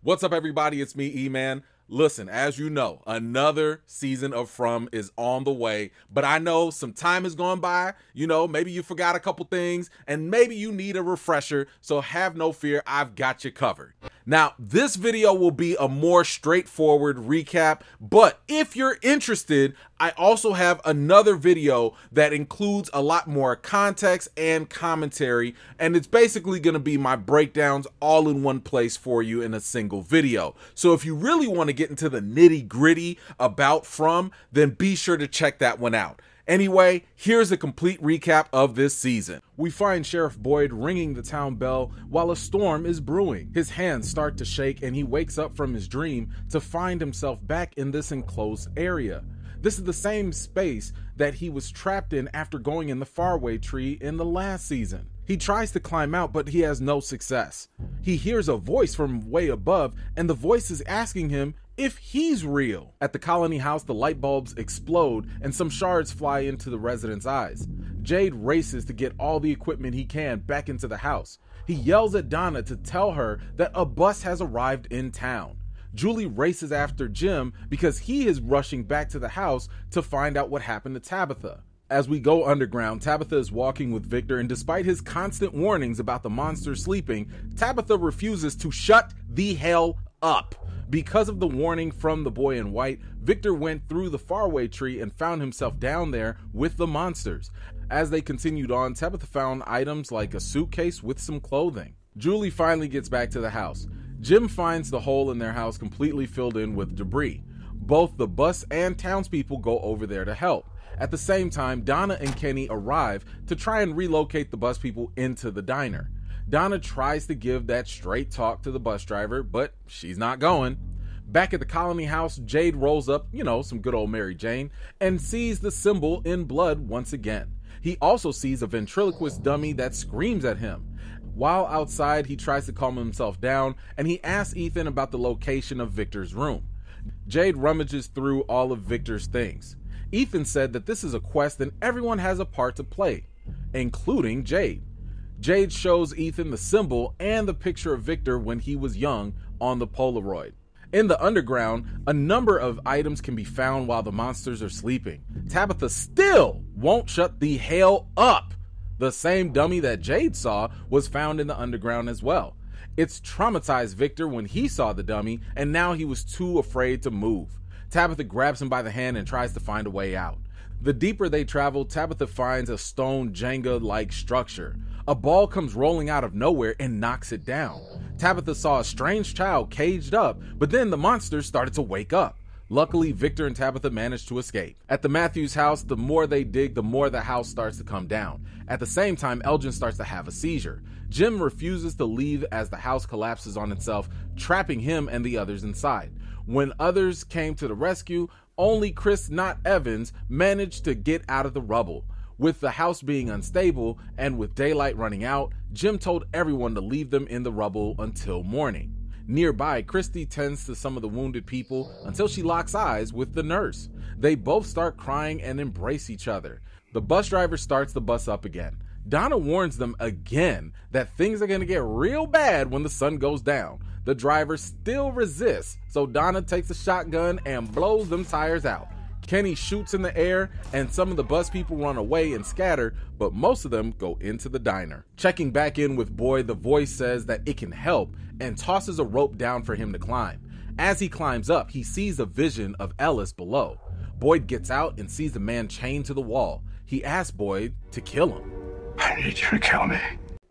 What's up, everybody? It's me, E-Man. Listen, as you know, another season of From is on the way, but I know some time has gone by. You know, maybe you forgot a couple things and maybe you need a refresher, so have no fear, I've got you covered. Now, this video will be a more straightforward recap, but if you're interested, I also have another video that includes a lot more context and commentary, and it's basically going to be my breakdowns all in one place for you in a single video. So if you really want to get into the nitty-gritty about From, then be sure to check that one out. Anyway, here's a complete recap of this season. We find Sheriff Boyd ringing the town bell while a storm is brewing. His hands start to shake and he wakes up from his dream to find himself back in this enclosed area. This is the same space that he was trapped in after going in the faraway tree in the last season. He tries to climb out, but he has no success. He hears a voice from way above, and the voice is asking him if he's real. At the colony house, the light bulbs explode and some shards fly into the residents' eyes. Jade races to get all the equipment he can back into the house. He yells at Donna to tell her that a bus has arrived in town. Julie races after Jim because he is rushing back to the house to find out what happened to Tabitha. As we go underground, Tabitha is walking with Victor, and despite his constant warnings about the monster sleeping, Tabitha refuses to shut the hell up. Because of the warning from the boy in white, Victor went through the faraway tree and found himself down there with the monsters. As they continued on, Tabitha found items like a suitcase with some clothing. Julie finally gets back to the house. Jim finds the hole in their house completely filled in with debris. Both the bus and townspeople go over there to help. At the same time, Donna and Kenny arrive to try and relocate the bus people into the diner. Donna tries to give that straight talk to the bus driver, but she's not going. Back at the colony house, Jade rolls up, some good old Mary Jane, and sees the symbol in blood once again. He also sees a ventriloquist dummy that screams at him. While outside, he tries to calm himself down, and he asks Ethan about the location of Victor's room. Jade rummages through all of Victor's things. Ethan said that this is a quest and everyone has a part to play, including Jade. Jade shows Ethan the symbol and the picture of Victor when he was young on the Polaroid. In the underground, a number of items can be found while the monsters are sleeping. Tabitha still won't shut the hell up. The same dummy that Jade saw was found in the underground as well. It's traumatized Victor when he saw the dummy, and now he was too afraid to move. Tabitha grabs him by the hand and tries to find a way out. The deeper they travel, Tabitha finds a stone Jenga-like structure. A ball comes rolling out of nowhere and knocks it down. Tabitha saw a strange child caged up, but then the monsters started to wake up. Luckily, Victor and Tabitha managed to escape. At the Matthews house, the more they dig, the more the house starts to come down. At the same time, Elgin starts to have a seizure. Jim refuses to leave as the house collapses on itself, trapping him and the others inside. When others came to the rescue, only Chris, not Evans, managed to get out of the rubble. With the house being unstable and with daylight running out, Jim told everyone to leave them in the rubble until morning. Nearby, Christy tends to some of the wounded people until she locks eyes with the nurse. They both start crying and embrace each other. The bus driver starts the bus up again. Donna warns them again that things are going to get real bad when the sun goes down. The driver still resists, so Donna takes a shotgun and blows them tires out. Kenny shoots in the air, and some of the bus people run away and scatter, but most of them go into the diner. Checking back in with Boyd, the voice says that it can help and tosses a rope down for him to climb. As he climbs up, he sees a vision of Ellis below. Boyd gets out and sees the man chained to the wall. He asks Boyd to kill him. I need you to kill me.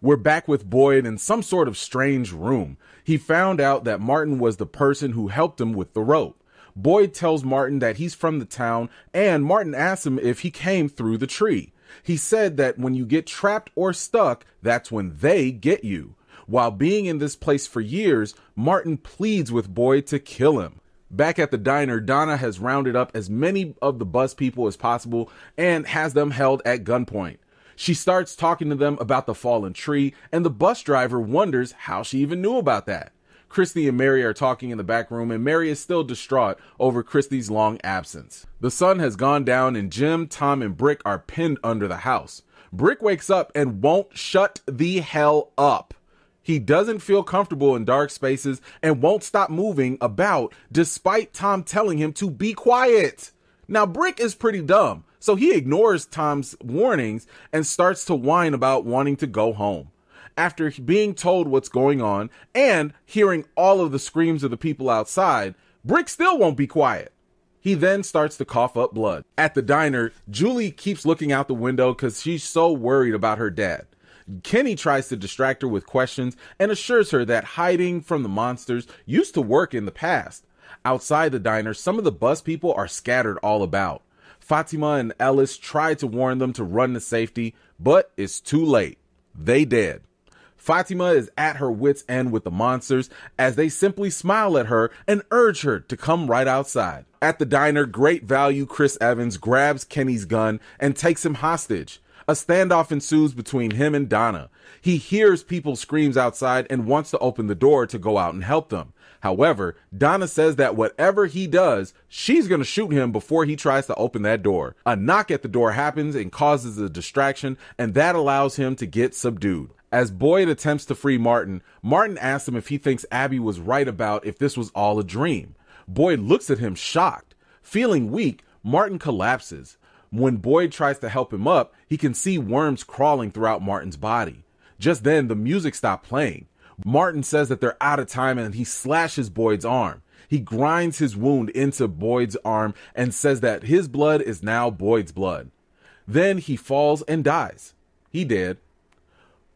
We're back with Boyd in some sort of strange room. He found out that Martin was the person who helped him with the rope. Boyd tells Martin that he's from the town, and Martin asks him if he came through the tree. He said that when you get trapped or stuck, that's when they get you. While being in this place for years, Martin pleads with Boyd to kill him. Back at the diner, Donna has rounded up as many of the bus people as possible and has them held at gunpoint. She starts talking to them about the fallen tree, and the bus driver wonders how she even knew about that. Christy and Mary are talking in the back room, and Mary is still distraught over Christy's long absence. The sun has gone down, and Jim, Tom, and Brick are pinned under the house. Brick wakes up and won't shut the hell up. He doesn't feel comfortable in dark spaces and won't stop moving about despite Tom telling him to be quiet. Now, Brick is pretty dumb, so he ignores Tom's warnings and starts to whine about wanting to go home. After being told what's going on and hearing all of the screams of the people outside, Brick still won't be quiet. He then starts to cough up blood. At the diner, Julie keeps looking out the window because she's so worried about her dad. Kenny tries to distract her with questions and assures her that hiding from the monsters used to work in the past. Outside the diner, some of the bus people are scattered all about. Fatima and Ellis try to warn them to run to safety, but it's too late. They dead. Fatima is at her wit's end with the monsters as they simply smile at her and urge her to come right outside. At the diner, great value Chris Evans grabs Kenny's gun and takes him hostage. A standoff ensues between him and Donna. He hears people's screams outside and wants to open the door to go out and help them. However, Donna says that whatever he does, she's going to shoot him before he tries to open that door. A knock at the door happens and causes a distraction, and that allows him to get subdued. As Boyd attempts to free Martin, Martin asks him if he thinks Abby was right about if this was all a dream. Boyd looks at him shocked. Feeling weak, Martin collapses. When Boyd tries to help him up, he can see worms crawling throughout Martin's body. Just then, the music stopped playing. Martin says that they're out of time and he slashes Boyd's arm. He grinds his wound into Boyd's arm and says that his blood is now Boyd's blood. Then he falls and dies. He dead.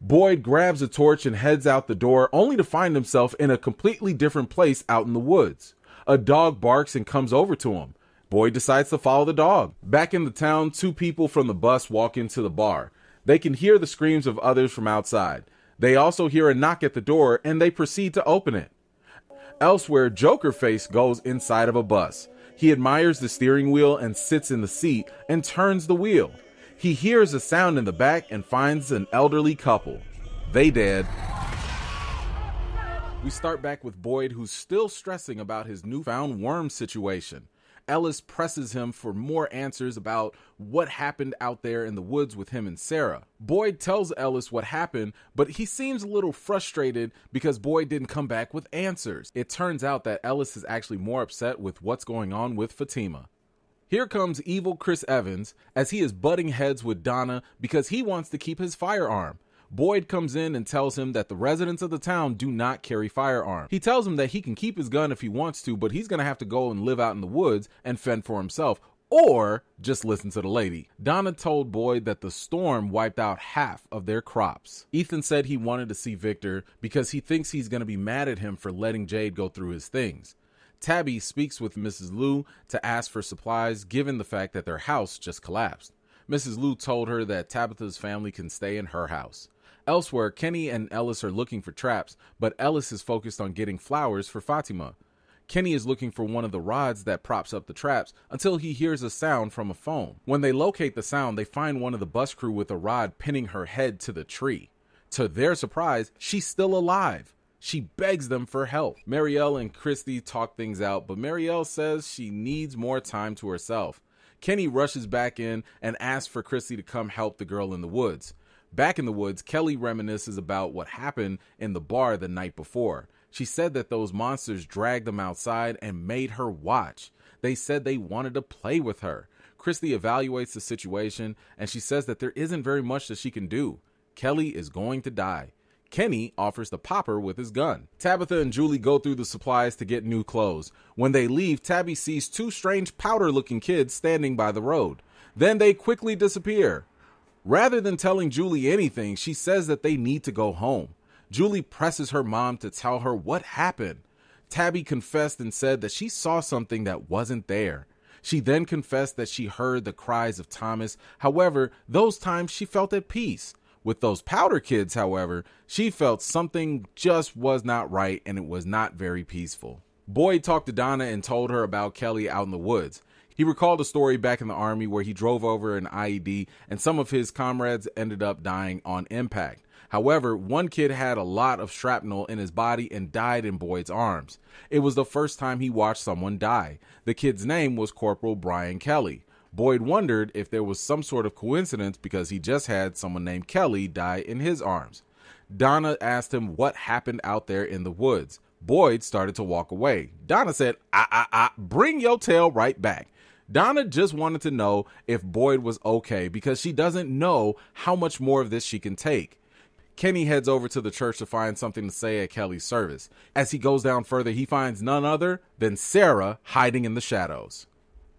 Boyd grabs a torch and heads out the door, only to find himself in a completely different place out in the woods. A dog barks and comes over to him. Boyd decides to follow the dog. Back in the town, two people from the bus walk into the bar. They can hear the screams of others from outside. They also hear a knock at the door and they proceed to open it. Elsewhere, Jokerface goes inside of a bus. He admires the steering wheel and sits in the seat and turns the wheel. He hears a sound in the back and finds an elderly couple. They dead. We start back with Boyd, who's still stressing about his newfound worm situation. Ellis presses him for more answers about what happened out there in the woods with him and Sarah. Boyd tells Ellis what happened, but he seems a little frustrated because Boyd didn't come back with answers. It turns out that Ellis is actually more upset with what's going on with Fatima. Here comes evil Chris Evans as he is butting heads with Donna because he wants to keep his firearm. Boyd comes in and tells him that the residents of the town do not carry firearms. He tells him that he can keep his gun if he wants to, but he's going to have to go and live out in the woods and fend for himself, or just listen to the lady. Donna told Boyd that the storm wiped out half of their crops. Ethan said he wanted to see Victor because he thinks he's going to be mad at him for letting Jade go through his things. Tabby speaks with Mrs. Liu to ask for supplies given the fact that their house just collapsed. Mrs. Liu told her that Tabitha's family can stay in her house. Elsewhere, Kenny and Ellis are looking for traps, but Ellis is focused on getting flowers for Fatima. Kenny is looking for one of the rods that props up the traps until he hears a sound from a phone. When they locate the sound, they find one of the bus crew with a rod pinning her head to the tree. To their surprise, she's still alive. She begs them for help. Marielle and Christy talk things out, but Marielle says she needs more time to herself. Kenny rushes back in and asks for Christy to come help the girl in the woods. Back in the woods, Kelly reminisces about what happened in the bar the night before. She said that those monsters dragged them outside and made her watch. They said they wanted to play with her. Christy evaluates the situation and she says that there isn't very much that she can do. Kelly is going to die. Kenny offers to pop her with his gun. Tabitha and Julie go through the supplies to get new clothes. When they leave, Tabby sees two strange powder-looking kids standing by the road. Then they quickly disappear. Rather than telling Julie anything, she says that they need to go home. Julie presses her mom to tell her what happened. Tabby confessed and said that she saw something that wasn't there. She then confessed that she heard the cries of Thomas. However, those times she felt at peace. With those powder kids, however, she felt something just was not right and it was not very peaceful. Boyd talked to Donna and told her about Kelly out in the woods. He recalled a story back in the army where he drove over an IED and some of his comrades ended up dying on impact. However, one kid had a lot of shrapnel in his body and died in Boyd's arms. It was the first time he watched someone die. The kid's name was Corporal Brian Kelly. Boyd wondered if there was some sort of coincidence because he just had someone named Kelly die in his arms. Donna asked him what happened out there in the woods. Boyd started to walk away. Donna said, bring your tail right back. Donna just wanted to know if Boyd was okay because she doesn't know how much more of this she can take. Kenny heads over to the church to find something to say at Kelly's service. As he goes down further, he finds none other than Sarah hiding in the shadows.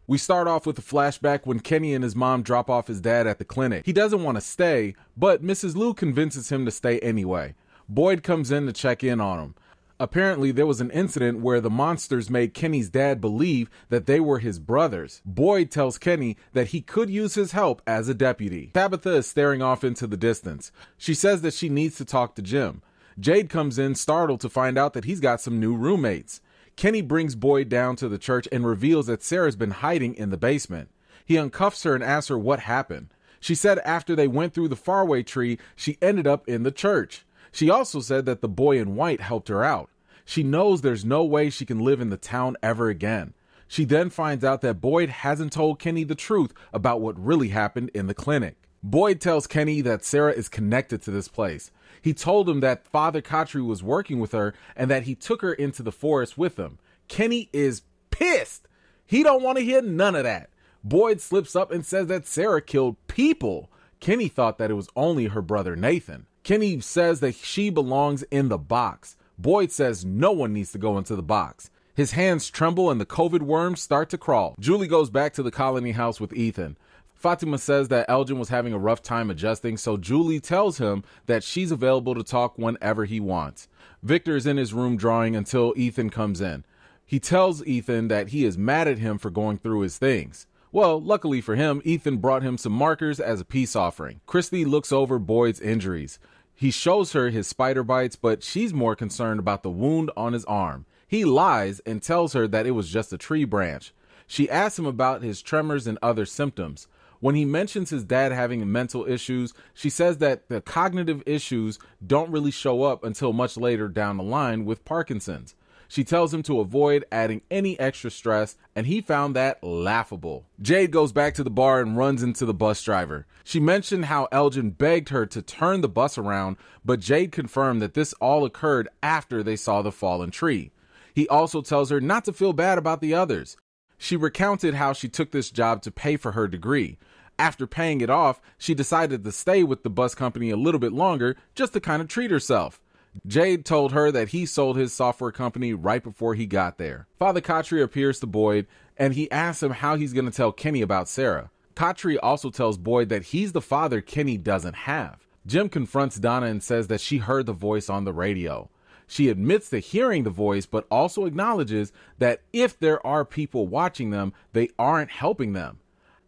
We start off with a flashback when Kenny and his mom drop off his dad at the clinic. He doesn't want to stay, but Mrs. Lou convinces him to stay anyway. Boyd comes in to check in on him. Apparently, there was an incident where the monsters made Kenny's dad believe that they were his brothers. Boyd tells Kenny that he could use his help as a deputy. Tabitha is staring off into the distance. She says that she needs to talk to Jim. Jade comes in startled to find out that he's got some new roommates. Kenny brings Boyd down to the church and reveals that Sarah's been hiding in the basement. He uncuffs her and asks her what happened. She said after they went through the faraway tree, she ended up in the church. She also said that the boy in white helped her out. She knows there's no way she can live in the town ever again. She then finds out that Boyd hasn't told Kenny the truth about what really happened in the clinic. Boyd tells Kenny that Sarah is connected to this place. He told him that Father Khatri was working with her and that he took her into the forest with him. Kenny is pissed. He don't want to hear none of that. Boyd slips up and says that Sarah killed people. Kenny thought that it was only her brother Nathan. Kenny says that she belongs in the box. Boyd says no one needs to go into the box. His hands tremble and the COVID worms start to crawl. Julie goes back to the colony house with Ethan. Fatima says that Elgin was having a rough time adjusting, so Julie tells him that she's available to talk whenever he wants. Victor is in his room drawing until Ethan comes in. He tells Ethan that he is mad at him for going through his things. Well, luckily for him, Ethan brought him some markers as a peace offering. Christy looks over Boyd's injuries. He shows her his spider bites, but she's more concerned about the wound on his arm. He lies and tells her that it was just a tree branch. She asks him about his tremors and other symptoms. When he mentions his dad having mental issues, she says that the cognitive issues don't really show up until much later down the line with Parkinson's. She tells him to avoid adding any extra stress, and he found that laughable. Jade goes back to the bar and runs into the bus driver. She mentioned how Elgin begged her to turn the bus around, but Jade confirmed that this all occurred after they saw the fallen tree. He also tells her not to feel bad about the others. She recounted how she took this job to pay for her degree. After paying it off, she decided to stay with the bus company a little bit longer just to kind of treat herself. Jade told her that he sold his software company right before he got there. Father Khatri appears to Boyd, and he asks him how he's going to tell Kenny about Sarah. Khatri also tells Boyd that he's the father Kenny doesn't have. Jim confronts Donna and says that she heard the voice on the radio. She admits to hearing the voice, but also acknowledges that if there are people watching them, they aren't helping them.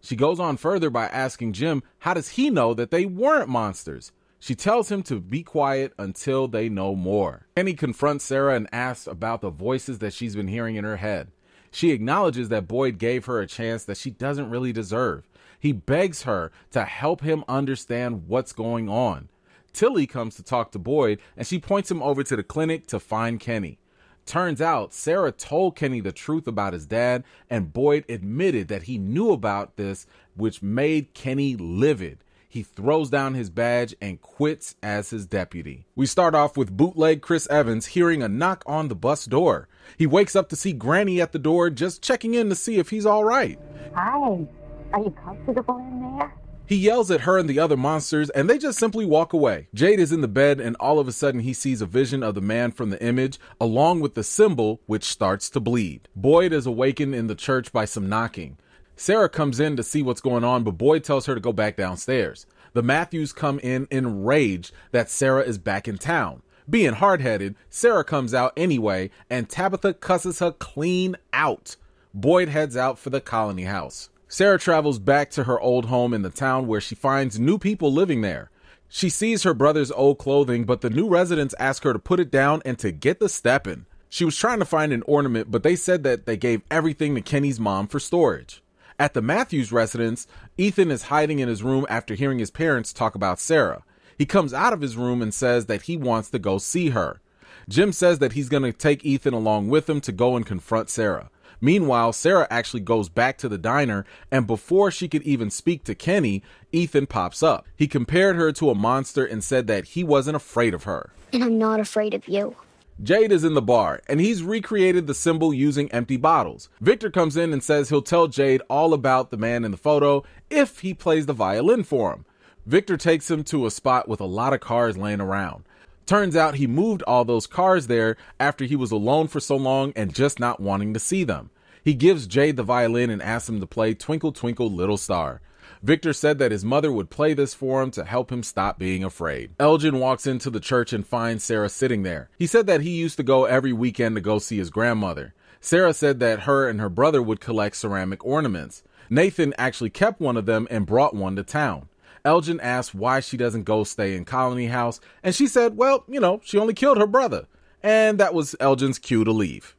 She goes on further by asking Jim, how does he know that they weren't monsters? She tells him to be quiet until they know more. Kenny confronts Sarah and asks about the voices that she's been hearing in her head. She acknowledges that Boyd gave her a chance that she doesn't really deserve. He begs her to help him understand what's going on. Tilly comes to talk to Boyd, and she points him over to the clinic to find Kenny. Turns out Sarah told Kenny the truth about his dad, and Boyd admitted that he knew about this, which made Kenny livid. He throws down his badge and quits as his deputy. We start off with bootleg Chris Evans hearing a knock on the bus door. He wakes up to see Granny at the door, just checking in to see if he's all right. Hi, are you comfortable in there? He yells at her and the other monsters, and they just simply walk away. Jade is in the bed, and all of a sudden he sees a vision of the man from the image, along with the symbol, which starts to bleed. Boyd is awakened in the church by some knocking. Sarah comes in to see what's going on, but Boyd tells her to go back downstairs. The Matthews come in enraged that Sarah is back in town. Being hard-headed, Sarah comes out anyway, and Tabitha cusses her clean out. Boyd heads out for the colony house. Sarah travels back to her old home in the town where she finds new people living there. She sees her brother's old clothing, but the new residents ask her to put it down and to get the steppin'. She was trying to find an ornament, but they said that they gave everything to Kenny's mom for storage. At the Matthews residence, Ethan is hiding in his room after hearing his parents talk about Sarah. He comes out of his room and says that he wants to go see her. Jim says that he's going to take Ethan along with him to go and confront Sarah. Meanwhile, Sarah actually goes back to the diner, and before she could even speak to Kenny, Ethan pops up. He compared her to a monster and said that he wasn't afraid of her. And I'm not afraid of you. Jade is in the bar, and he's recreated the symbol using empty bottles. Victor comes in and says he'll tell Jade all about the man in the photo if he plays the violin for him. Victor takes him to a spot with a lot of cars laying around. Turns out he moved all those cars there after he was alone for so long and just not wanting to see them. He gives Jade the violin and asks him to play Twinkle Twinkle Little Star. Victor said that his mother would play this for him to help him stop being afraid. Elgin walks into the church and finds Sarah sitting there. He said that he used to go every weekend to go see his grandmother. Sarah said that her and her brother would collect ceramic ornaments. Nathan actually kept one of them and brought one to town. Elgin asked why she doesn't go stay in Colony House, and she said, well, she only killed her brother. And that was Elgin's cue to leave.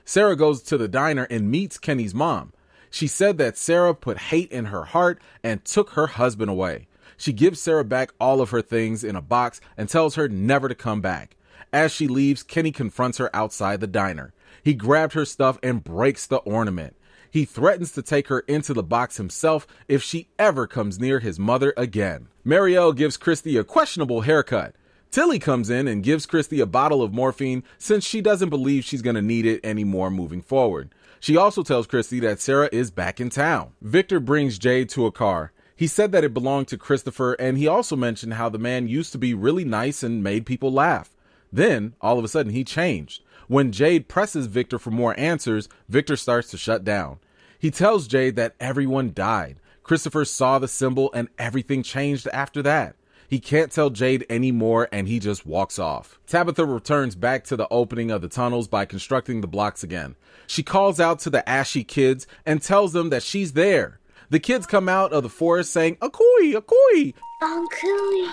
Sarah goes to the diner and meets Kenny's mom. She said that Sarah put hate in her heart and took her husband away. She gives Sarah back all of her things in a box and tells her never to come back. As she leaves, Kenny confronts her outside the diner. He grabbed her stuff and breaks the ornament. He threatens to take her into the box himself if she ever comes near his mother again. Marielle gives Christy a questionable haircut. Tilly comes in and gives Christy a bottle of morphine since she doesn't believe she's going to need it anymore moving forward. She also tells Christy that Sarah is back in town. Victor brings Jade to a car. He said that it belonged to Christopher, and he also mentioned how the man used to be really nice and made people laugh. Then, all of a sudden, he changed. When Jade presses Victor for more answers, Victor starts to shut down. He tells Jade that everyone died. Christopher saw the symbol and everything changed after that. He can't tell Jade anymore and he just walks off. Tabitha returns back to the opening of the tunnels by constructing the blocks again. She calls out to the ashy kids and tells them that she's there. The kids come out of the forest saying, "Akoi, akoi." Akoi.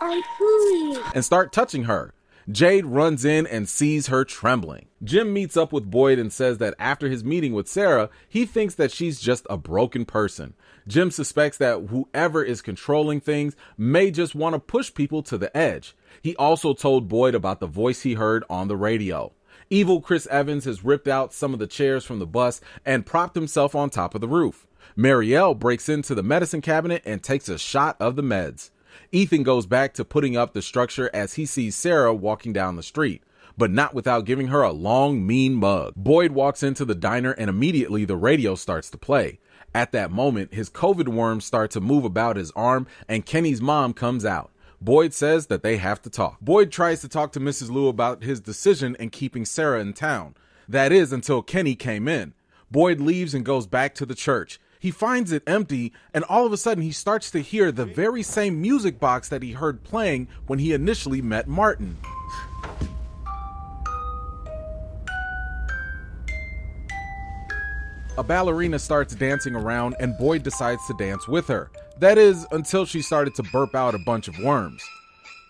Akoi. And start touching her. Jade runs in and sees her trembling. Jim meets up with Boyd and says that after his meeting with Sarah, he thinks that she's just a broken person. Jim suspects that whoever is controlling things may just want to push people to the edge. He also told Boyd about the voice he heard on the radio. Evil Chris Evans has ripped out some of the chairs from the bus and propped himself on top of the roof. Marielle breaks into the medicine cabinet and takes a shot of the meds. Ethan goes back to putting up the structure as he sees Sarah walking down the street, but not without giving her a long, mean mug. Boyd walks into the diner and immediately the radio starts to play. At that moment, his COVID worms start to move about his arm and Kenny's mom comes out. Boyd says that they have to talk. Boyd tries to talk to Mrs. Liu about his decision in keeping Sarah in town. That is until Kenny came in. Boyd leaves and goes back to the church. He finds it empty, and all of a sudden he starts to hear the very same music box that he heard playing when he initially met Martin. A ballerina starts dancing around, and Boyd decides to dance with her. That is, until she started to burp out a bunch of worms.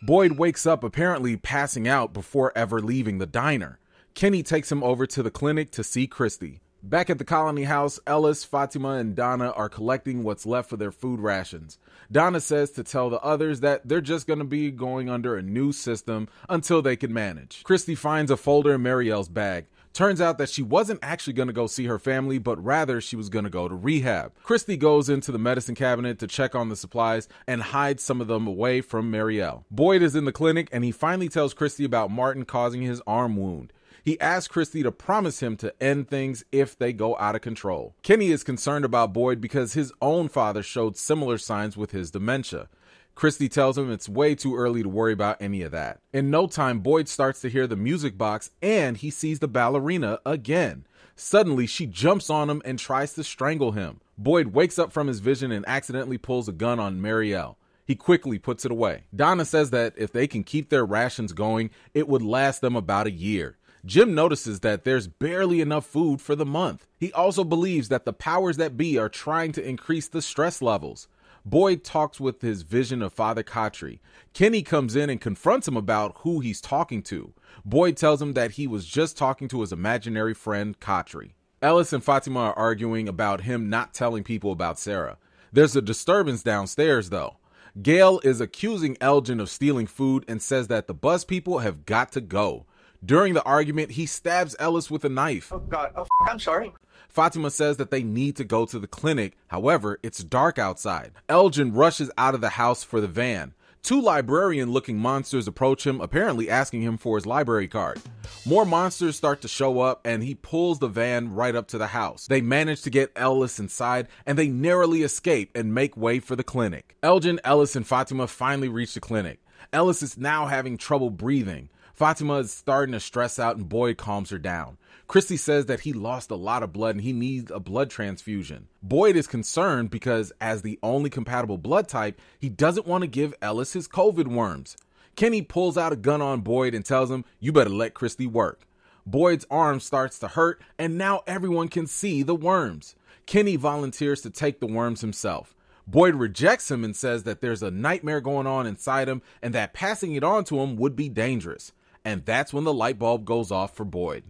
Boyd wakes up apparently passing out before ever leaving the diner. Kenny takes him over to the clinic to see Christy. Back at the Colony House, Ellis, Fatima, and Donna are collecting what's left for their food rations. Donna says to tell the others that they're just going to be going under a new system until they can manage. Christy finds a folder in Marielle's bag. Turns out that she wasn't actually going to go see her family, but rather she was going to go to rehab. Christy goes into the medicine cabinet to check on the supplies and hides some of them away from Marielle. Boyd is in the clinic and he finally tells Christy about Martin causing his arm wound. He asks Christy to promise him to end things if they go out of control. Kenny is concerned about Boyd because his own father showed similar signs with his dementia. Christy tells him it's way too early to worry about any of that. In no time, Boyd starts to hear the music box and he sees the ballerina again. Suddenly, she jumps on him and tries to strangle him. Boyd wakes up from his vision and accidentally pulls a gun on Marielle. He quickly puts it away. Donna says that if they can keep their rations going, it would last them about a year. Jim notices that there's barely enough food for the month. He also believes that the powers that be are trying to increase the stress levels. Boyd talks with his vision of Father Khatri. Kenny comes in and confronts him about who he's talking to. Boyd tells him that he was just talking to his imaginary friend Khatri. Ellis and Fatima are arguing about him not telling people about Sarah. There's a disturbance downstairs though. Gail is accusing Elgin of stealing food and says that the bus people have got to go. During the argument, he stabs Ellis with a knife. Oh, God. Oh, I'm sorry. Fatima says that they need to go to the clinic. However, it's dark outside. Elgin rushes out of the house for the van. Two librarian-looking monsters approach him, apparently asking him for his library card. More monsters start to show up, and he pulls the van right up to the house. They manage to get Ellis inside, and they narrowly escape and make way for the clinic. Elgin, Ellis, and Fatima finally reach the clinic. Ellis is now having trouble breathing. Fatima is starting to stress out, and Boyd calms her down. Christy says that he lost a lot of blood and he needs a blood transfusion. Boyd is concerned because, as the only compatible blood type, he doesn't want to give Ellis his COVID worms. Kenny pulls out a gun on Boyd and tells him, "You better let Christy work." Boyd's arm starts to hurt, and now everyone can see the worms. Kenny volunteers to take the worms himself. Boyd rejects him and says that there's a nightmare going on inside him and that passing it on to him would be dangerous. And that's when the light bulb goes off for Boyd.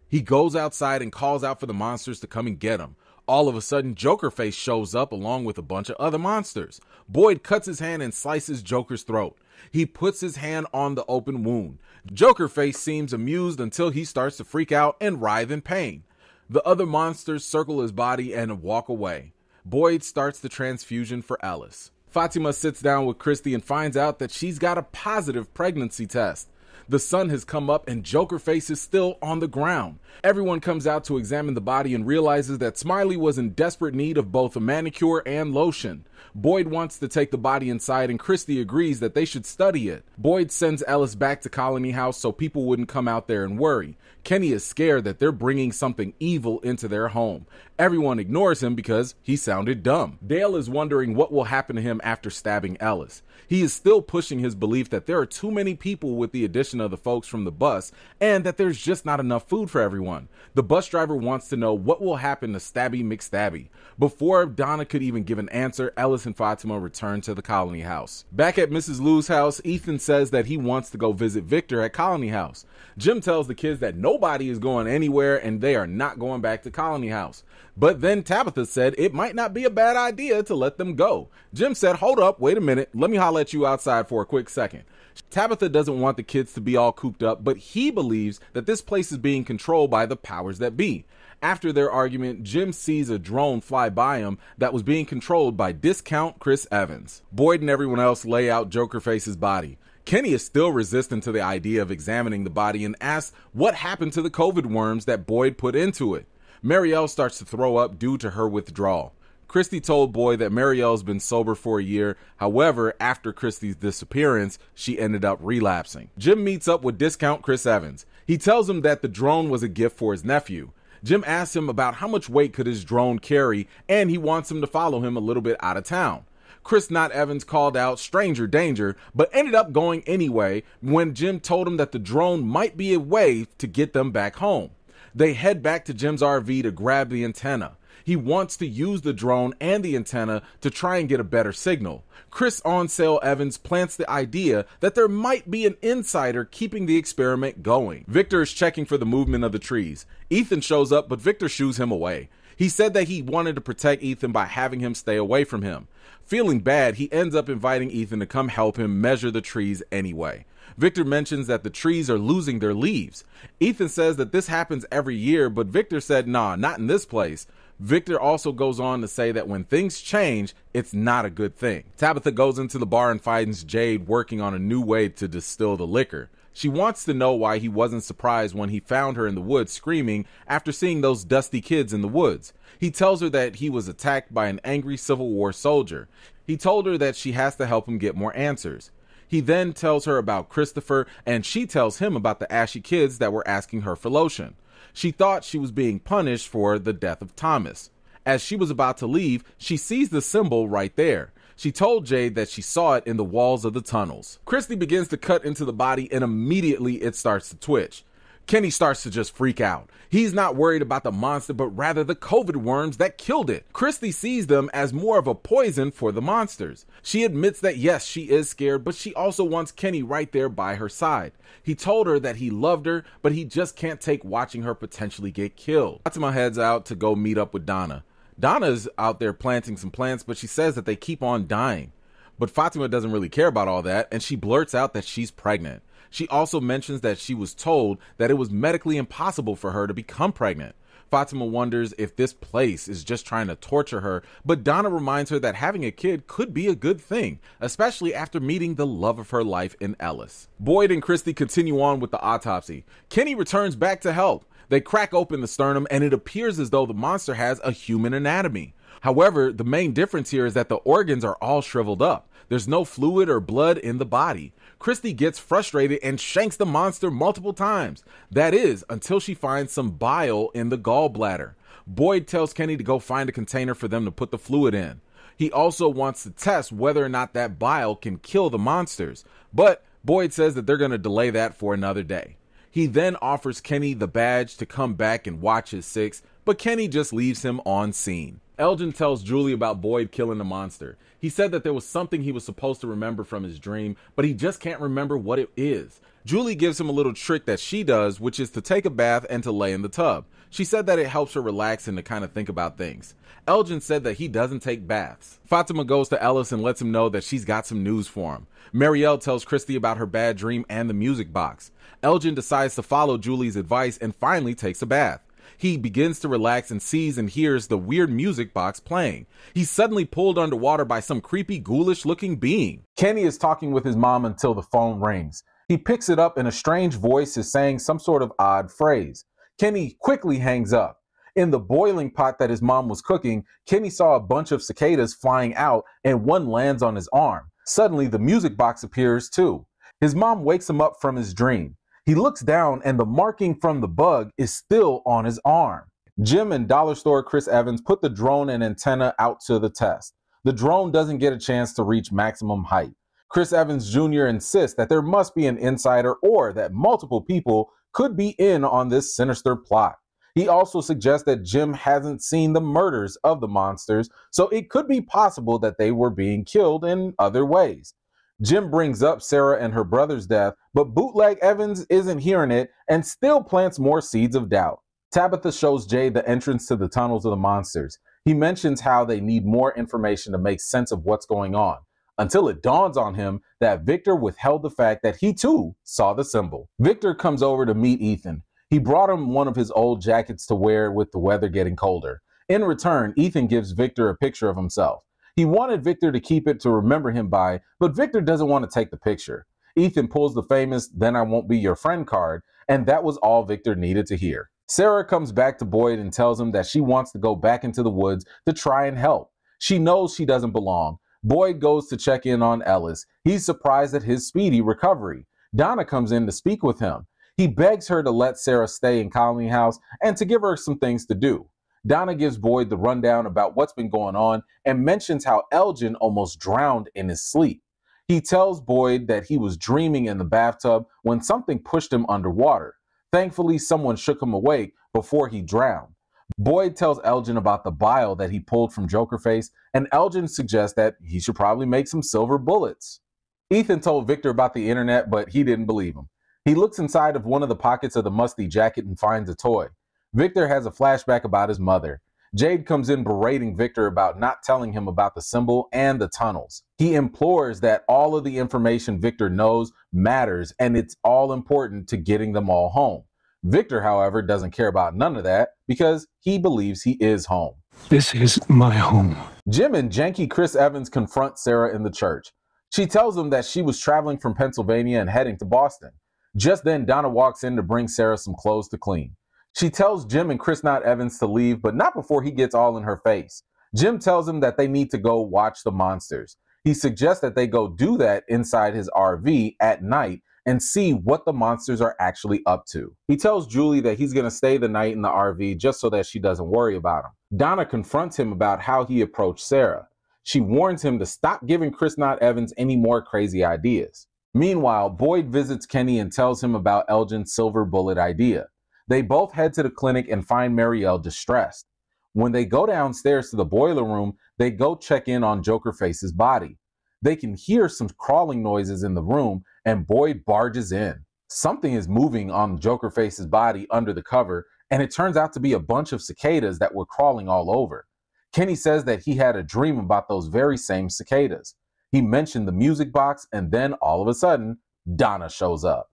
He goes outside and calls out for the monsters to come and get him. All of a sudden, Jokerface shows up along with a bunch of other monsters. Boyd cuts his hand and slices Joker's throat. He puts his hand on the open wound. Jokerface seems amused until he starts to freak out and writhe in pain. The other monsters circle his body and walk away. Boyd starts the transfusion for Ellis. Fatima sits down with Christy and finds out that she's got a positive pregnancy test. The sun has come up and Jokerface is still on the ground. Everyone comes out to examine the body and realizes that Smiley was in desperate need of both a manicure and lotion. Boyd wants to take the body inside and Christy agrees that they should study it. Boyd sends Ellis back to Colony House so people wouldn't come out there and worry. Kenny is scared that they're bringing something evil into their home. Everyone ignores him because he sounded dumb. Dale is wondering what will happen to him after stabbing Ellis. He is still pushing his belief that there are too many people with the addition of the folks from the bus and that there's just not enough food for everyone. The bus driver wants to know what will happen to Stabby McStabby. Before Donna could even give an answer, Ellis and Fatima return to the Colony House. Back at Mrs. Lou's house, Ethan says that he wants to go visit Victor at Colony House. Jim tells the kids that nobody is going anywhere and they are not going back to Colony House. But then Tabitha said it might not be a bad idea to let them go. Jim said, "Hold up, wait a minute, let me holler at you outside for a quick second." Tabitha doesn't want the kids to be all cooped up, but he believes that this place is being controlled by the powers that be. After their argument, Jim sees a drone fly by him that was being controlled by discount Chris Evans. Boyd and everyone else lay out Jokerface's body. Kenny is still resistant to the idea of examining the body and asks what happened to the COVID worms that Boyd put into it. Marielle starts to throw up due to her withdrawal. Christy told Boyd that Marielle's been sober for a year. However, after Christy's disappearance, she ended up relapsing. Jim meets up with discount Chris Evans. He tells him that the drone was a gift for his nephew. Jim asks him about how much weight could his drone carry, and he wants him to follow him a little bit out of town. Chris Not Evans called out stranger danger, but ended up going anyway when Jim told him that the drone might be a way to get them back home. They head back to Jim's RV to grab the antenna. He wants to use the drone and the antenna to try and get a better signal. Chris On-Sale Evans plants the idea that there might be an insider keeping the experiment going. Victor is checking for the movement of the trees. Ethan shows up, but Victor shoos him away. He said that he wanted to protect Ethan by having him stay away from him. Feeling bad, he ends up inviting Ethan to come help him measure the trees anyway. Victor mentions that the trees are losing their leaves. Ethan says that this happens every year, but Victor said, nah, not in this place. Victor also goes on to say that when things change, it's not a good thing. Tabitha goes into the bar and finds Jade working on a new way to distill the liquor. She wants to know why he wasn't surprised when he found her in the woods screaming after seeing those dusty kids in the woods. He tells her that he was attacked by an angry Civil War soldier. He told her that she has to help him get more answers. He then tells her about Christopher, and she tells him about the ashy kids that were asking her for lotion. She thought she was being punished for the death of Thomas. As she was about to leave, she sees the symbol right there. She told Jade that she saw it in the walls of the tunnels. Christy begins to cut into the body and immediately it starts to twitch. Kenny starts to just freak out. He's not worried about the monster, but rather the COVID worms that killed it. Christy sees them as more of a poison for the monsters. She admits that yes, she is scared, but she also wants Kenny right there by her side. He told her that he loved her, but he just can't take watching her potentially get killed. Fatima heads out to go meet up with Donna. Donna's out there planting some plants, but she says that they keep on dying. But Fatima doesn't really care about all that, and she blurts out that she's pregnant. She also mentions that she was told that it was medically impossible for her to become pregnant. Fatima wonders if this place is just trying to torture her, but Donna reminds her that having a kid could be a good thing, especially after meeting the love of her life in Ellis. Boyd and Christy continue on with the autopsy. Kenny returns back to help. They crack open the sternum and it appears as though the monster has a human anatomy. However, the main difference here is that the organs are all shriveled up. There's no fluid or blood in the body. Christy gets frustrated and shanks the monster multiple times. That is, until she finds some bile in the gallbladder. Boyd tells Kenny to go find a container for them to put the fluid in. He also wants to test whether or not that bile can kill the monsters, but Boyd says that they're going to delay that for another day. He then offers Kenny the badge to come back and watch his six, but Kenny just leaves him on scene. Elgin tells Julie about Boyd killing the monster. He said that there was something he was supposed to remember from his dream, but he just can't remember what it is. Julie gives him a little trick that she does, which is to take a bath and to lay in the tub. She said that it helps her relax and to kind of think about things. Elgin said that he doesn't take baths. Fatima goes to Ellis and lets him know that she's got some news for him. Marielle tells Christy about her bad dream and the music box. Elgin decides to follow Julie's advice and finally takes a bath. He begins to relax and sees and hears the weird music box playing. He's suddenly pulled underwater by some creepy, ghoulish-looking being. Kenny is talking with his mom until the phone rings. He picks it up and a strange voice is saying some sort of odd phrase. Kenny quickly hangs up. In the boiling pot that his mom was cooking, Kenny saw a bunch of cicadas flying out and one lands on his arm. Suddenly, the music box appears too. His mom wakes him up from his dream. He looks down and the marking from the bug is still on his arm. Jim and Dollar Store Chris Evans put the drone and antenna out to the test. The drone doesn't get a chance to reach maximum height. Chris Evans Jr. insists that there must be an insider or that multiple people could be in on this sinister plot. He also suggests that Jim hasn't seen the murders of the monsters, so it could be possible that they were being killed in other ways. Jim brings up Sarah and her brother's death, but Bootleg Evans isn't hearing it and still plants more seeds of doubt. Tabitha shows Jay the entrance to the tunnels of the monsters. He mentions how they need more information to make sense of what's going on, until it dawns on him that Victor withheld the fact that he too saw the symbol. Victor comes over to meet Ethan. He brought him one of his old jackets to wear with the weather getting colder. In return, Ethan gives Victor a picture of himself. He wanted Victor to keep it to remember him by, but Victor doesn't want to take the picture. Ethan pulls the famous "then I won't be your friend" card, and that was all Victor needed to hear. Sarah comes back to Boyd and tells him that she wants to go back into the woods to try and help. She knows she doesn't belong. Boyd goes to check in on Ellis. He's surprised at his speedy recovery. Donna comes in to speak with him. He begs her to let Sarah stay in Colony House and to give her some things to do. Donna gives Boyd the rundown about what's been going on and mentions how Elgin almost drowned in his sleep. He tells Boyd that he was dreaming in the bathtub when something pushed him underwater. Thankfully, someone shook him awake before he drowned. Boyd tells Elgin about the bile that he pulled from Jokerface, and Elgin suggests that he should probably make some silver bullets. Ethan told Victor about the internet, but he didn't believe him. He looks inside of one of the pockets of the musty jacket and finds a toy. Victor has a flashback about his mother. Jade comes in berating Victor about not telling him about the symbol and the tunnels. He implores that all of the information Victor knows matters and it's all important to getting them all home. Victor, however, doesn't care about none of that because he believes he is home. This is my home. Jim and janky Chris Evans confront Sarah in the church. She tells them that she was traveling from Pennsylvania and heading to Boston. Just then, Donna walks in to bring Sarah some clothes to clean. She tells Jim and Chris Not Evans to leave, but not before he gets all in her face. Jim tells him that they need to go watch the monsters. He suggests that they go do that inside his RV at night and see what the monsters are actually up to. He tells Julie that he's going to stay the night in the RV just so that she doesn't worry about him. Donna confronts him about how he approached Sarah. She warns him to stop giving Chris Not Evans any more crazy ideas. Meanwhile, Boyd visits Kenny and tells him about Elgin's silver bullet idea. They both head to the clinic and find Marielle distressed. When they go downstairs to the boiler room, they go check in on Jokerface's body. They can hear some crawling noises in the room and Boyd barges in. Something is moving on Jokerface's body under the cover, and it turns out to be a bunch of cicadas that were crawling all over. Kenny says that he had a dream about those very same cicadas. He mentioned the music box, and then all of a sudden, Donna shows up.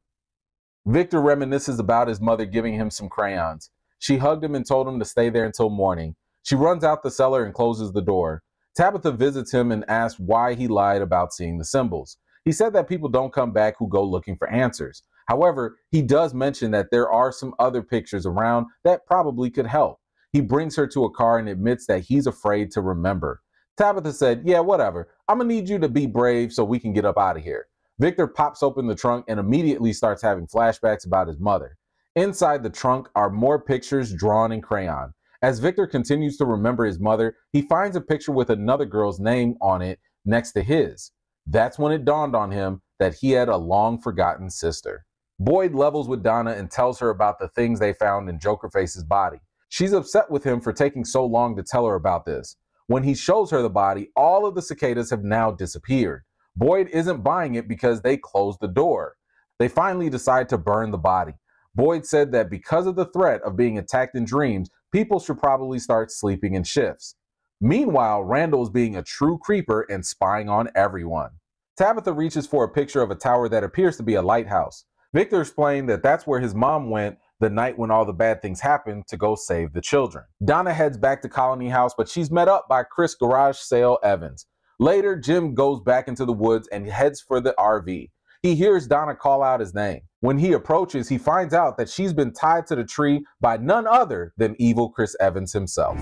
Victor reminisces about his mother giving him some crayons. She hugged him and told him to stay there until morning. She runs out the cellar and closes the door. Tabitha visits him and asks why he lied about seeing the symbols. He said that people don't come back who go looking for answers. However, he does mention that there are some other pictures around that probably could help. He brings her to a car and admits that he's afraid to remember. Tabitha said, yeah, whatever. I'm gonna need you to be brave so we can get up out of here. Victor pops open the trunk and immediately starts having flashbacks about his mother. Inside the trunk are more pictures drawn in crayon. As Victor continues to remember his mother, he finds a picture with another girl's name on it next to his. That's when it dawned on him that he had a long-forgotten sister. Boyd levels with Donna and tells her about the things they found in Jokerface's body. She's upset with him for taking so long to tell her about this. When he shows her the body, all of the cicadas have now disappeared. Boyd isn't buying it because they closed the door. They finally decide to burn the body. Boyd said that because of the threat of being attacked in dreams, people should probably start sleeping in shifts. Meanwhile, Randall is being a true creeper and spying on everyone. Tabitha reaches for a picture of a tower that appears to be a lighthouse. Victor explained that that's where his mom went the night when all the bad things happened to go save the children. Donna heads back to Colony House, but she's met up by Chris Garage Sale Evans. Later, Jim goes back into the woods and heads for the RV. He hears Donna call out his name. When he approaches, he finds out that she's been tied to the tree by none other than evil Chris Evans himself.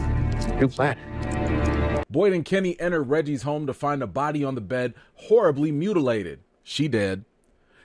New plan. Boyd and Kenny enter Reggie's home to find a body on the bed, horribly mutilated. She dead.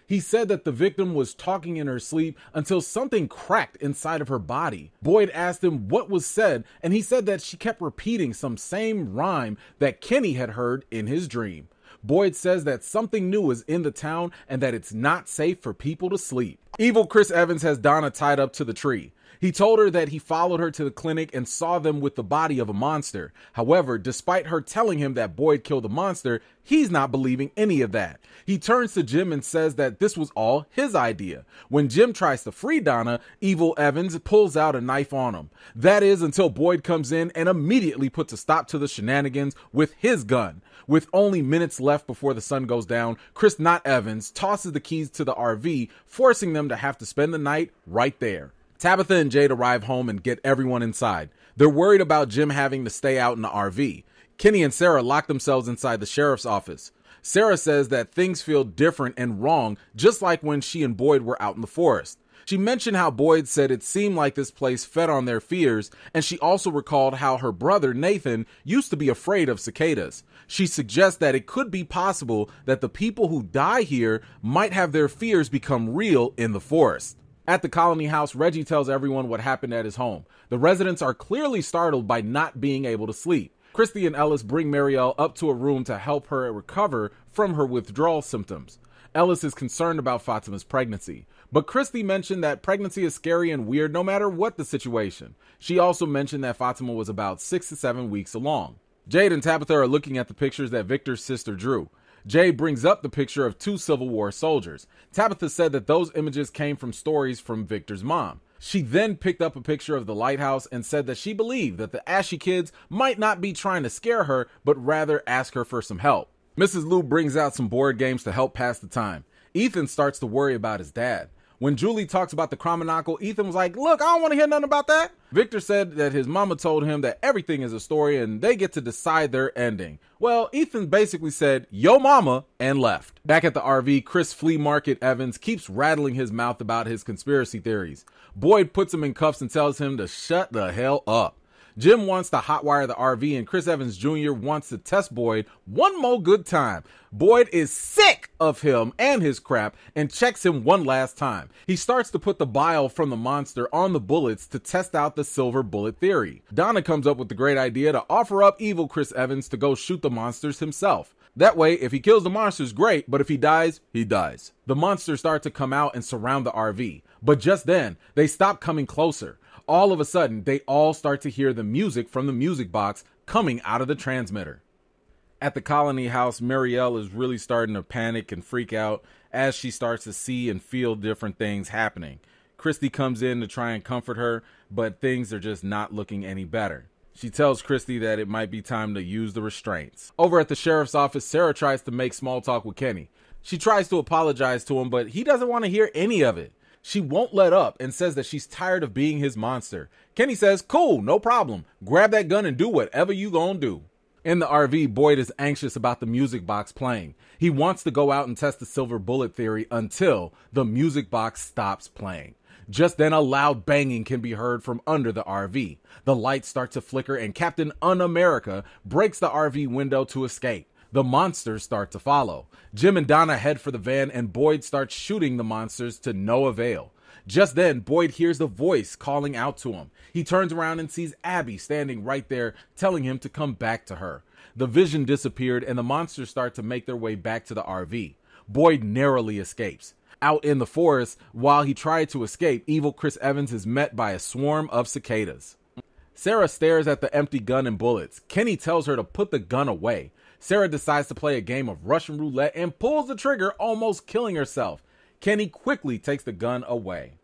He said that the victim was talking in her sleep until something cracked inside of her body. Boyd asked him what was said, and he said that she kept repeating some same rhyme that Kenny had heard in his dream. Boyd says that something new is in the town and that it's not safe for people to sleep. Evil Chris Evans has Donna tied up to the tree. He told her that he followed her to the clinic and saw them with the body of a monster. However, despite her telling him that Boyd killed a monster, he's not believing any of that. He turns to Jim and says that this was all his idea. When Jim tries to free Donna, Evil Evans pulls out a knife on him. That is until Boyd comes in and immediately puts a stop to the shenanigans with his gun. With only minutes left before the sun goes down, Chris Not Evans tosses the keys to the RV, forcing them to have to spend the night right there. Tabitha and Jade arrive home and get everyone inside. They're worried about Jim having to stay out in the RV. Kenny and Sarah lock themselves inside the sheriff's office. Sarah says that things feel different and wrong, just like when she and Boyd were out in the forest. She mentioned how Boyd said it seemed like this place fed on their fears, and she also recalled how her brother Nathan used to be afraid of cicadas. She suggests that it could be possible that the people who die here might have their fears become real in the forest. At the Colony House, Reggie tells everyone what happened at his home. The residents are clearly startled by not being able to sleep. Christy and Ellis bring Marielle up to a room to help her recover from her withdrawal symptoms. Ellis is concerned about Fatima's pregnancy, but Christy mentioned that pregnancy is scary and weird no matter what the situation. She also mentioned that Fatima was about 6 to 7 weeks along. Jade and Tabitha are looking at the pictures that Victor's sister drew. Jade brings up the picture of 2 Civil War soldiers. Tabitha said that those images came from stories from Victor's mom. She then picked up a picture of the lighthouse and said that she believed that the Ashy kids might not be trying to scare her, but rather ask her for some help. Mrs. Lou brings out some board games to help pass the time. Ethan starts to worry about his dad. When Julie talks about the Chromonacle, Ethan was like, look, I don't want to hear nothing about that. Victor said that his mama told him that everything is a story and they get to decide their ending. Well, Ethan basically said, yo mama, and left. Back at the RV, Chris Flea Market Evans keeps rattling his mouth about his conspiracy theories. Boyd puts him in cuffs and tells him to shut the hell up. Jim wants to hotwire the RV and Chris Evans Jr. wants to test Boyd one more good time. Boyd is sick of him and his crap and checks him one last time. He starts to put the bile from the monster on the bullets to test out the silver bullet theory. Donna comes up with the great idea to offer up evil Chris Evans to go shoot the monsters himself. That way, if he kills the monsters, great, but if he dies, he dies. The monsters start to come out and surround the RV, but just then, they stop coming closer. All of a sudden, they all start to hear the music from the music box coming out of the transmitter. At the Colony House, Marielle is really starting to panic and freak out as she starts to see and feel different things happening. Christy comes in to try and comfort her, but things are just not looking any better. She tells Christy that it might be time to use the restraints. Over at the sheriff's office, Sarah tries to make small talk with Kenny. She tries to apologize to him, but he doesn't want to hear any of it. She won't let up and says that she's tired of being his monster. Kenny says, cool, no problem. Grab that gun and do whatever you gonna do. In the RV, Boyd is anxious about the music box playing. He wants to go out and test the silver bullet theory until the music box stops playing. Just then, a loud banging can be heard from under the RV. The lights start to flicker and Captain Un-America breaks the RV window to escape. The monsters start to follow. Jim and Donna head for the van and Boyd starts shooting the monsters to no avail. Just then, Boyd hears a voice calling out to him. He turns around and sees Abby standing right there, telling him to come back to her. The vision disappeared and the monsters start to make their way back to the RV. Boyd narrowly escapes. Out in the forest, while he tried to escape, evil Chris Evans is met by a swarm of cicadas. Sarah stares at the empty gun and bullets. Kenny tells her to put the gun away. Sarah decides to play a game of Russian roulette and pulls the trigger, almost killing herself. Kenny quickly takes the gun away.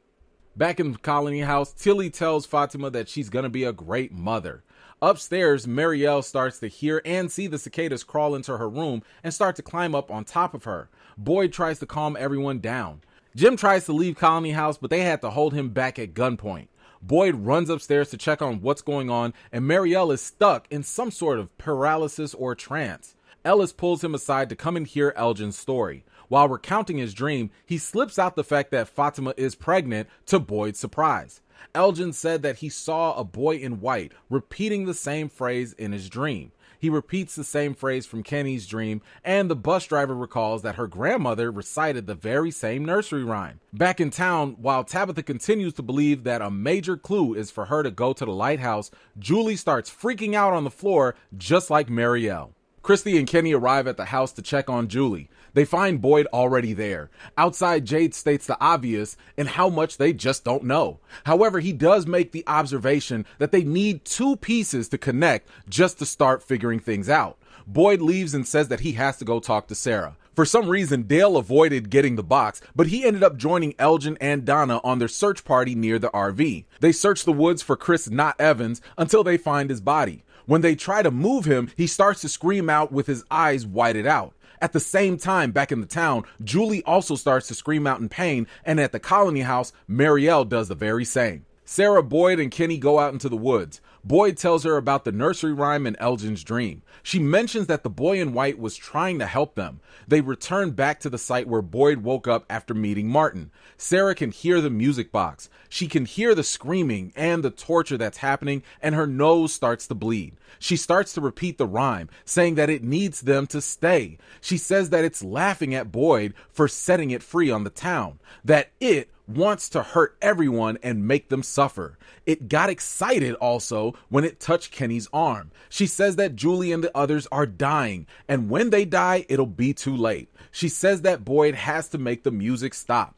Back in the colony house, Tilly tells Fatima that she's going to be a great mother. Upstairs, Marielle starts to hear and see the cicadas crawl into her room and start to climb up on top of her. Boyd tries to calm everyone down. Jim tries to leave Colony House, but they had to hold him back at gunpoint. Boyd runs upstairs to check on what's going on, and Marielle is stuck in some sort of paralysis or trance. Ellis pulls him aside to come and hear Elgin's story. While recounting his dream, he slips out the fact that Fatima is pregnant, to Boyd's surprise. Elgin said that he saw a boy in white repeating the same phrase in his dream. He repeats the same phrase from Kenny's dream, and the bus driver recalls that her grandmother recited the very same nursery rhyme. Back in town, while Tabitha continues to believe that a major clue is for her to go to the lighthouse, Julie starts freaking out on the floor, just like Marielle. Christy and Kenny arrive at the house to check on Julie. They find Boyd already there. Outside, Jade states the obvious and how much they just don't know. However, he does make the observation that they need two pieces to connect just to start figuring things out. Boyd leaves and says that he has to go talk to Sarah. For some reason, Dale avoided getting the box, but he ended up joining Elgin and Donna on their search party near the RV. They search the woods for Chris Not Evans until they find his body. When they try to move him, he starts to scream out with his eyes whited out. At the same time, back in the town, Julie also starts to scream out in pain, and at the colony house, Marielle does the very same. Sarah, Boyd, and Kenny go out into the woods. Boyd tells her about the nursery rhyme in Elgin's dream. She mentions that the boy in white was trying to help them. They return back to the site where Boyd woke up after meeting Martin. Sarah can hear the music box. She can hear the screaming and the torture that's happening, and her nose starts to bleed. She starts to repeat the rhyme, saying that it needs them to stay. She says that it's laughing at Boyd for setting it free on the town, that it wants to hurt everyone and make them suffer. It got excited also when it touched Kenny's arm. She says that Julie and the others are dying, and when they die, it'll be too late. She says that Boyd has to make the music stop.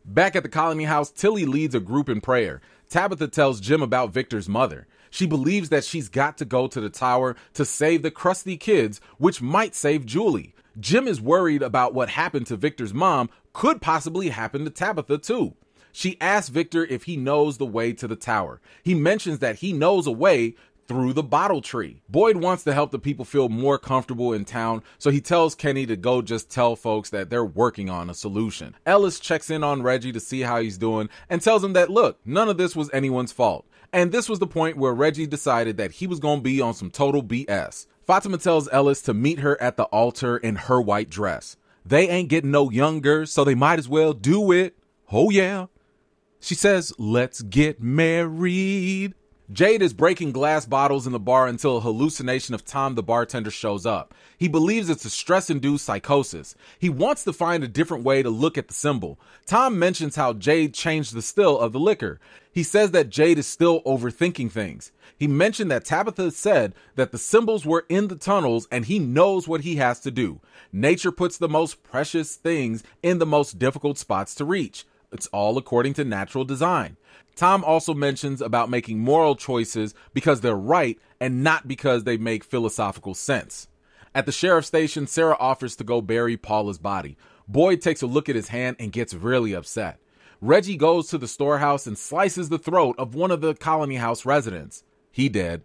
Back at the colony house, Tilly leads a group in prayer. Tabitha tells Jim about Victor's mother. She believes that she's got to go to the tower to save the crusty kids, which might save Julie. Jim is worried about what happened to Victor's mom could possibly happen to Tabitha too. She asks Victor if he knows the way to the tower. He mentions that he knows a way through the bottle tree. Boyd wants to help the people feel more comfortable in town, so he tells Kenny to go just tell folks that they're working on a solution. Ellis checks in on Reggie to see how he's doing and tells him that, look, none of this was anyone's fault. And this was the point where Reggie decided that he was going to be on some total BS. Fatima tells Ellis to meet her at the altar in her white dress. They ain't getting no younger, so they might as well do it. Oh yeah. She says, let's get married. Jade is breaking glass bottles in the bar until a hallucination of Tom the bartender shows up. He believes it's a stress-induced psychosis. He wants to find a different way to look at the symbol. Tom mentions how Jade changed the still of the liquor. He says that Jade is still overthinking things. He mentioned that Tabitha said that the symbols were in the tunnels and he knows what he has to do. Nature puts the most precious things in the most difficult spots to reach. It's all according to natural design. Tom also mentions about making moral choices because they're right and not because they make philosophical sense. At the sheriff's station, Sarah offers to go bury Paula's body. Boyd takes a look at his hand and gets really upset. Reggie goes to the storehouse and slices the throat of one of the colony house residents. He dead.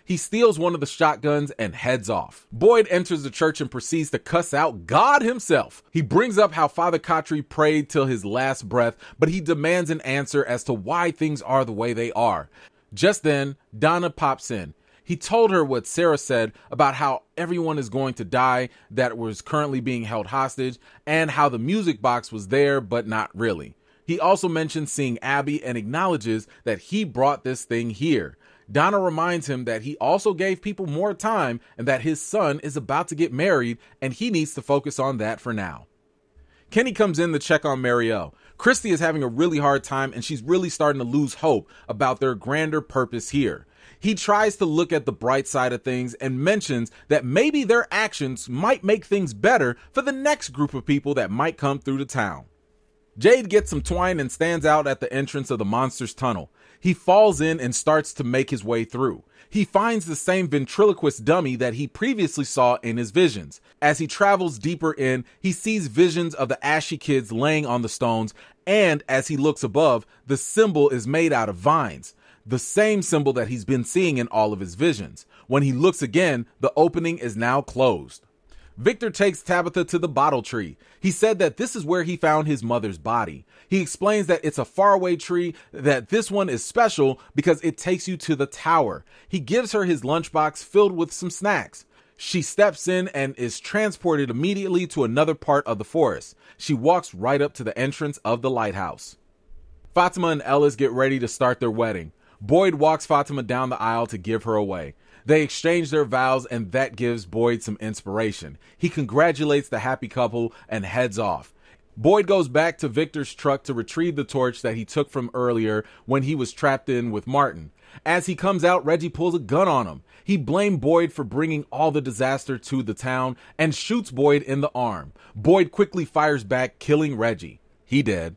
He steals one of the shotguns and heads off. Boyd enters the church and proceeds to cuss out God himself. He brings up how Father Khatri prayed till his last breath, but he demands an answer as to why things are the way they are. Just then, Donna pops in. He told her what Sarah said about how everyone is going to die that was currently being held hostage, and how the music box was there but not really. He also mentions seeing Abby and acknowledges that he brought this thing here. Donna reminds him that he also gave people more time and that his son is about to get married and he needs to focus on that for now. Kenny comes in to check on Marielle. Christy is having a really hard time and she's really starting to lose hope about their grander purpose here. He tries to look at the bright side of things and mentions that maybe their actions might make things better for the next group of people that might come through the town. Jade gets some twine and stands out at the entrance of the monster's tunnel. He falls in and starts to make his way through. He finds the same ventriloquist dummy that he previously saw in his visions. As he travels deeper in, he sees visions of the ashy kids laying on the stones, and as he looks above, the symbol is made out of vines. The same symbol that he's been seeing in all of his visions. When he looks again, the opening is now closed. Victor takes Tabitha to the bottle tree. He said that this is where he found his mother's body. He explains that it's a faraway tree, that this one is special because it takes you to the tower. He gives her his lunchbox filled with some snacks. She steps in and is transported immediately to another part of the forest. She walks right up to the entrance of the lighthouse. Fatima and Ellis get ready to start their wedding. Boyd walks Fatima down the aisle to give her away. They exchange their vows and that gives Boyd some inspiration. He congratulates the happy couple and heads off. Boyd goes back to Victor's truck to retrieve the torch that he took from earlier when he was trapped in with Martin. As he comes out, Reggie pulls a gun on him. He blames Boyd for bringing all the disaster to the town and shoots Boyd in the arm. Boyd quickly fires back, killing Reggie. He dead.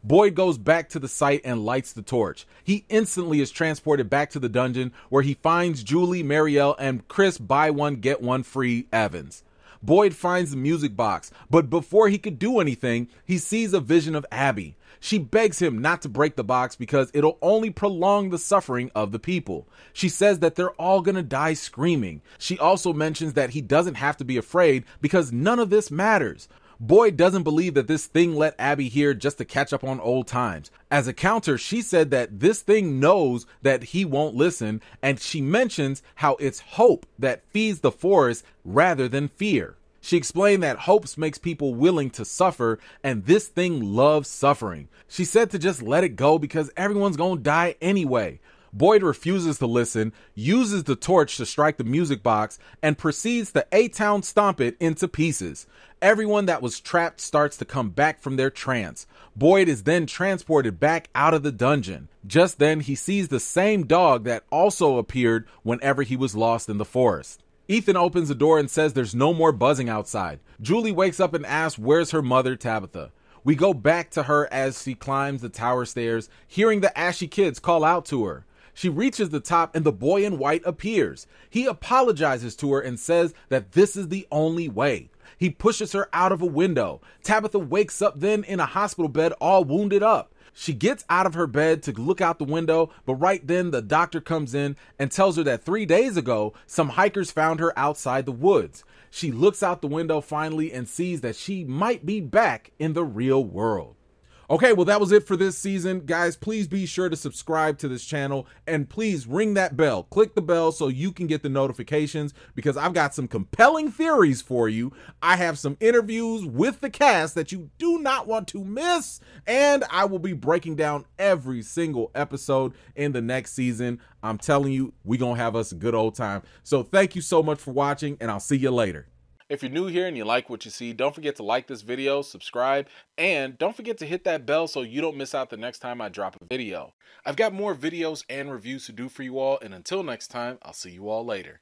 Boyd goes back to the site and lights the torch. He instantly is transported back to the dungeon where he finds Julie, Marielle, and Chris buy one, get one free Evans. Boyd finds the music box, but before he could do anything, he sees a vision of Abby. She begs him not to break the box because it'll only prolong the suffering of the people. She says that they're all gonna die screaming. She also mentions that he doesn't have to be afraid because none of this matters. Boyd doesn't believe that this thing let Abby here just to catch up on old times. As a counter, she said that this thing knows that he won't listen, and she mentions how it's hope that feeds the forest rather than fear. She explained that hopes makes people willing to suffer, and this thing loves suffering. She said to just let it go because everyone's gonna die anyway. Boyd refuses to listen, uses the torch to strike the music box, and proceeds to A-Town stomp it into pieces. Everyone that was trapped starts to come back from their trance. Boyd is then transported back out of the dungeon. Just then, he sees the same dog that also appeared whenever he was lost in the forest. Ethan opens the door and says there's no more buzzing outside. Julie wakes up and asks where's her mother, Tabitha. We go back to her as she climbs the tower stairs, hearing the ashy kids call out to her. She reaches the top and the boy in white appears. He apologizes to her and says that this is the only way. He pushes her out of a window. Tabitha wakes up then in a hospital bed all wounded up. She gets out of her bed to look out the window, but right then the doctor comes in and tells her that 3 days ago, some hikers found her outside the woods. She looks out the window finally and sees that she might be back in the real world. Okay, well, that was it for this season. Guys, please be sure to subscribe to this channel and please ring that bell. Click the bell so you can get the notifications because I've got some compelling theories for you. I have some interviews with the cast that you do not want to miss, and I will be breaking down every single episode in the next season. I'm telling you, we're going to have us a good old time. So thank you so much for watching, and I'll see you later. If you're new here and you like what you see, don't forget to like this video, subscribe, and don't forget to hit that bell so you don't miss out the next time I drop a video. I've got more videos and reviews to do for you all, and until next time, I'll see you all later.